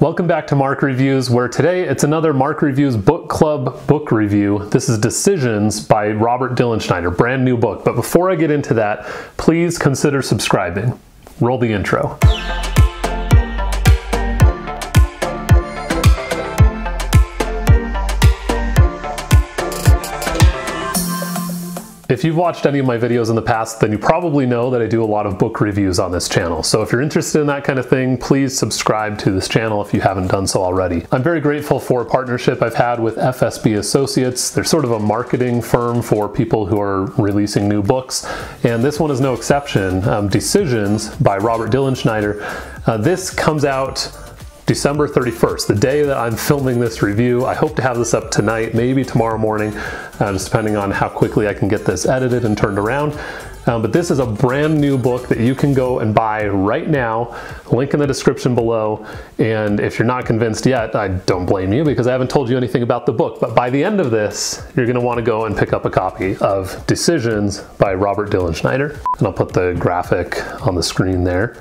Welcome back to Mark Reviews, where today it's another Mark Reviews Book Club book review. This is Decisions by Robert Dilenschneider, brand new book. But before I get into that, please consider subscribing. Roll the intro. If you've watched any of my videos in the past, then you probably know that I do a lot of book reviews on this channel. So if you're interested in that kind of thing, please subscribe to this channel if you haven't done so already. I'm very grateful for a partnership I've had with FSB Associates. They're sort of a marketing firm for people who are releasing new books, and this one is no exception. Decisions by Robert Dilenschneider. This comes out December 31st, the day that I'm filming this review. I hope to have this up tonight, maybe tomorrow morning, just depending on how quickly I can get this edited and turned around. But this is a brand new book that you can go and buy right now. Link in the description below. And if you're not convinced yet, I don't blame you because I haven't told you anything about the book. But by the end of this, you're going to want to go and pick up a copy of Decisions by Robert Dilenschneider. And I'll put the graphic on the screen there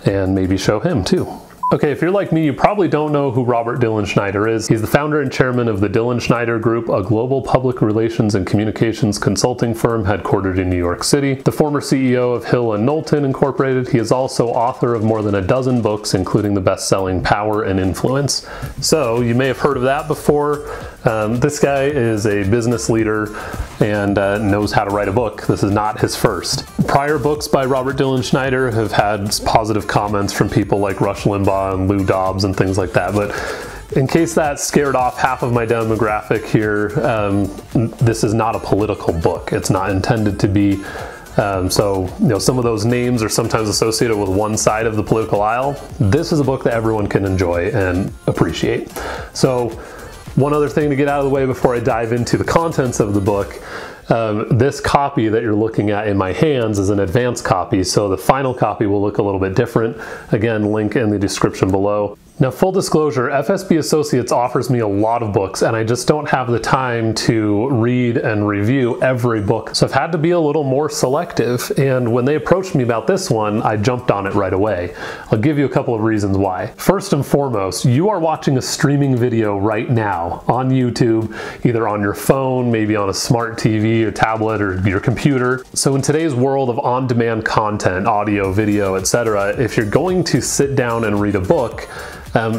and maybe show him too. Okay, if you're like me, you probably don't know who Robert Dilenschneider is. He's the founder and chairman of the Dilenschneider Group, a global public relations and communications consulting firm headquartered in New York City. The former CEO of Hill & Knowlton Incorporated, he is also author of more than a dozen books, including the best-selling Power and Influence. So you may have heard of that before. This guy is a business leader and knows how to write a book. This is not his first. Prior books by Robert Dilenschneider have had positive comments from people like Rush Limbaugh and Lou Dobbs and things like that. But in case that scared off half of my demographic here, this is not a political book. It's not intended to be. So, some of those names are sometimes associated with one side of the political aisle. This is a book that everyone can enjoy and appreciate. So, one other thing to get out of the way before I dive into the contents of the book. This copy that you're looking at in my hands is an advanced copy, so the final copy will look a little bit different. Again, link in the description below. Now, full disclosure, FSB Associates offers me a lot of books, and I just don't have the time to read and review every book. So I've had to be a little more selective, and when they approached me about this one, I jumped on it right away. I'll give you a couple of reasons why. First and foremost, you are watching a streaming video right now on YouTube, either on your phone, maybe on a smart TV or tablet or your computer. So in today's world of on-demand content, audio, video, etc., if you're going to sit down and read a book,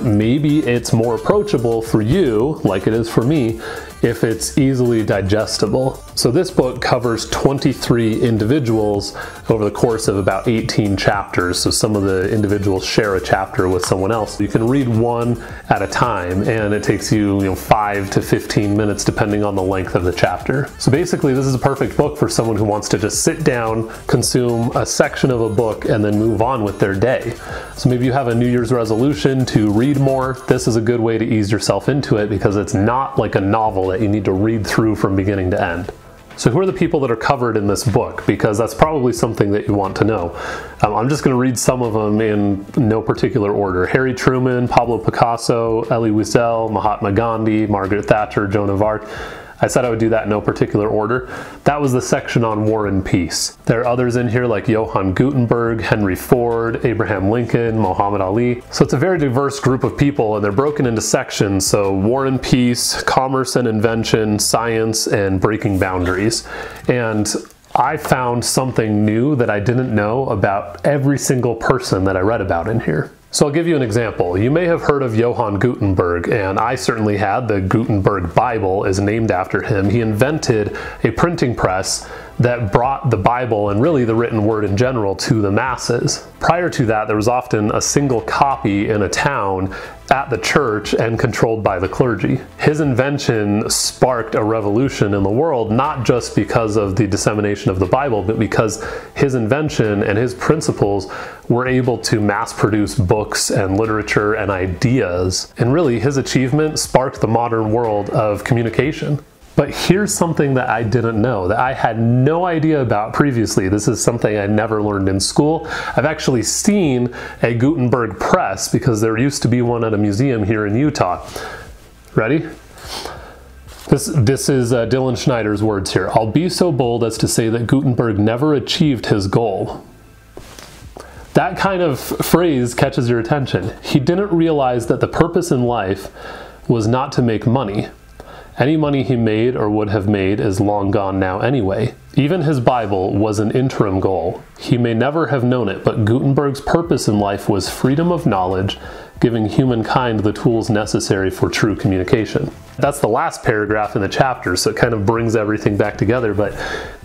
maybe it's more approachable for you, like it is for me, if it's easily digestible. So this book covers 23 individuals over the course of about 18 chapters. So some of the individuals share a chapter with someone else. You can read one at a time, and it takes you, 5 to 15 minutes depending on the length of the chapter. So basically this is a perfect book for someone who wants to just sit down, consume a section of a book, and then move on with their day. So maybe you have a New Year's resolution to read more. This is a good way to ease yourself into it because it's not like a novel that you need to read through from beginning to end. So who are the people that are covered in this book? Because that's probably something that you want to know. I'm just going to read some of them in no particular order. Harry Truman, Pablo Picasso, Elie Wiesel, Mahatma Gandhi, Margaret Thatcher, Joan of Arc. I said I would do that in no particular order. That was the section on War and Peace. There are others in here like Johann Gutenberg, Henry Ford, Abraham Lincoln, Muhammad Ali. So it's a very diverse group of people, and they're broken into sections. So War and Peace, Commerce and Invention, Science, and Breaking Boundaries. And I found something new that I didn't know about every single person that I read about in here. So I'll give you an example. You may have heard of Johann Gutenberg, and I certainly had. The Gutenberg Bible is named after him. He invented a printing press that brought the Bible and really the written word in general to the masses. Prior to that, there was often a single copy in a town at the church and controlled by the clergy. His invention sparked a revolution in the world, not just because of the dissemination of the Bible, but because his invention and his principles were able to mass produce books and literature and ideas. And really, his achievement sparked the modern world of communication. But here's something that I didn't know, that I had no idea about previously. This is something I never learned in school. I've actually seen a Gutenberg press because there used to be one at a museum here in Utah. Ready? This is Dilenschneider's words here. I'll be so bold as to say that Gutenberg never achieved his goal. That kind of phrase catches your attention. He didn't realize that the purpose in life was not to make money. Any money he made or would have made is long gone now anyway. Even his Bible was an interim goal. He may never have known it, but Gutenberg's purpose in life was freedom of knowledge, giving humankind the tools necessary for true communication. That's the last paragraph in the chapter, so it kind of brings everything back together, but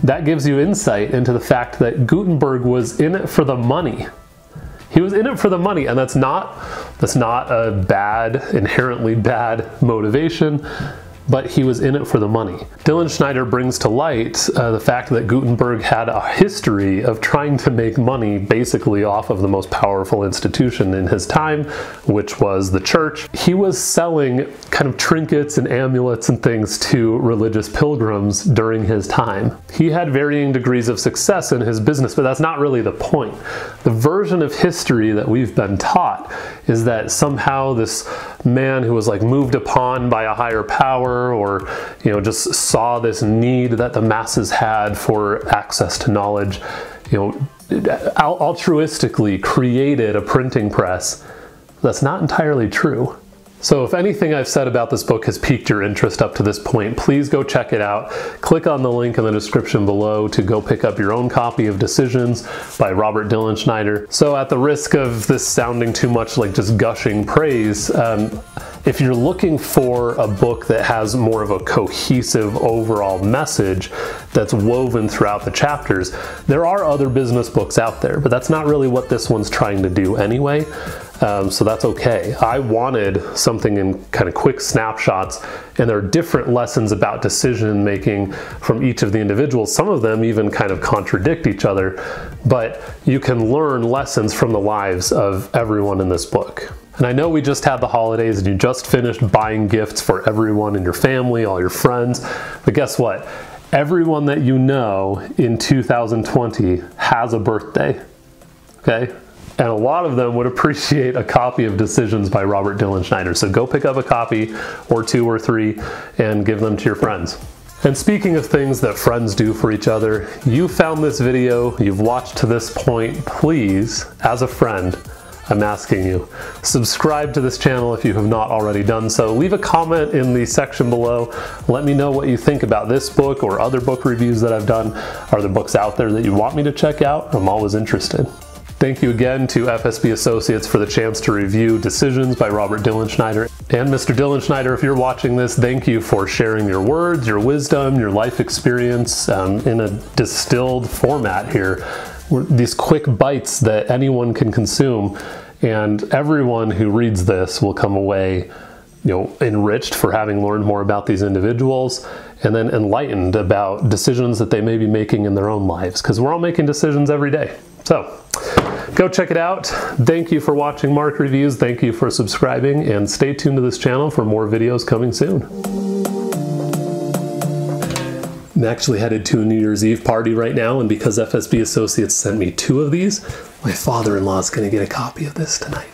that gives you insight into the fact that Gutenberg was in it for the money. He was in it for the money, and that's not a bad, inherently bad motivation, but he was in it for the money. Dilenschneider brings to light the fact that Gutenberg had a history of trying to make money basically off of the most powerful institution in his time, which was the church. He was selling kind of trinkets and amulets and things to religious pilgrims during his time. He had varying degrees of success in his business, but that's not really the point. The version of history that we've been taught is that somehow this man who was like moved upon by a higher power, or just saw this need that the masses had for access to knowledge, altruistically created a printing press. That's not entirely true. So if anything I've said about this book has piqued your interest up to this point, please go check it out. Click on the link in the description below to go pick up your own copy of Decisions by Robert Dilenschneider. So at the risk of this sounding too much like just gushing praise, if you're looking for a book that has more of a cohesive overall message that's woven throughout the chapters, there are other business books out there, but that's not really what this one's trying to do anyway. So that's okay. I wanted something in kind of quick snapshots, and there are different lessons about decision making from each of the individuals. Some of them even kind of contradict each other, but you can learn lessons from the lives of everyone in this book. And I know we just had the holidays and you just finished buying gifts for everyone in your family, all your friends, but guess what? Everyone that you know in 2020 has a birthday, okay? And a lot of them would appreciate a copy of Decisions by Robert Dilenschneider. So go pick up a copy, or 2 or 3, and give them to your friends. And speaking of things that friends do for each other, you found this video, you've watched to this point, please, as a friend, I'm asking you, subscribe to this channel if you have not already done so. Leave a comment in the section below. Let me know what you think about this book or other book reviews that I've done. Are there books out there that you want me to check out? I'm always interested. Thank you again to FSB Associates for the chance to review Decisions by Robert Dilenschneider. And Mr. Dilenschneider, if you're watching this, thank you for sharing your words, your wisdom, your life experience in a distilled format here. These quick bites that anyone can consume, and everyone who reads this will come away enriched for having learned more about these individuals, and then enlightened about decisions that they may be making in their own lives, because we're all making decisions every day. So go check it out. Thank you for watching Mark Reviews. Thank you for subscribing, and stay tuned to this channel for more videos coming soon. I'm actually headed to a New Year's Eve party right now, and because FSB Associates sent me 2 of these, my father-in-law is going to get a copy of this tonight.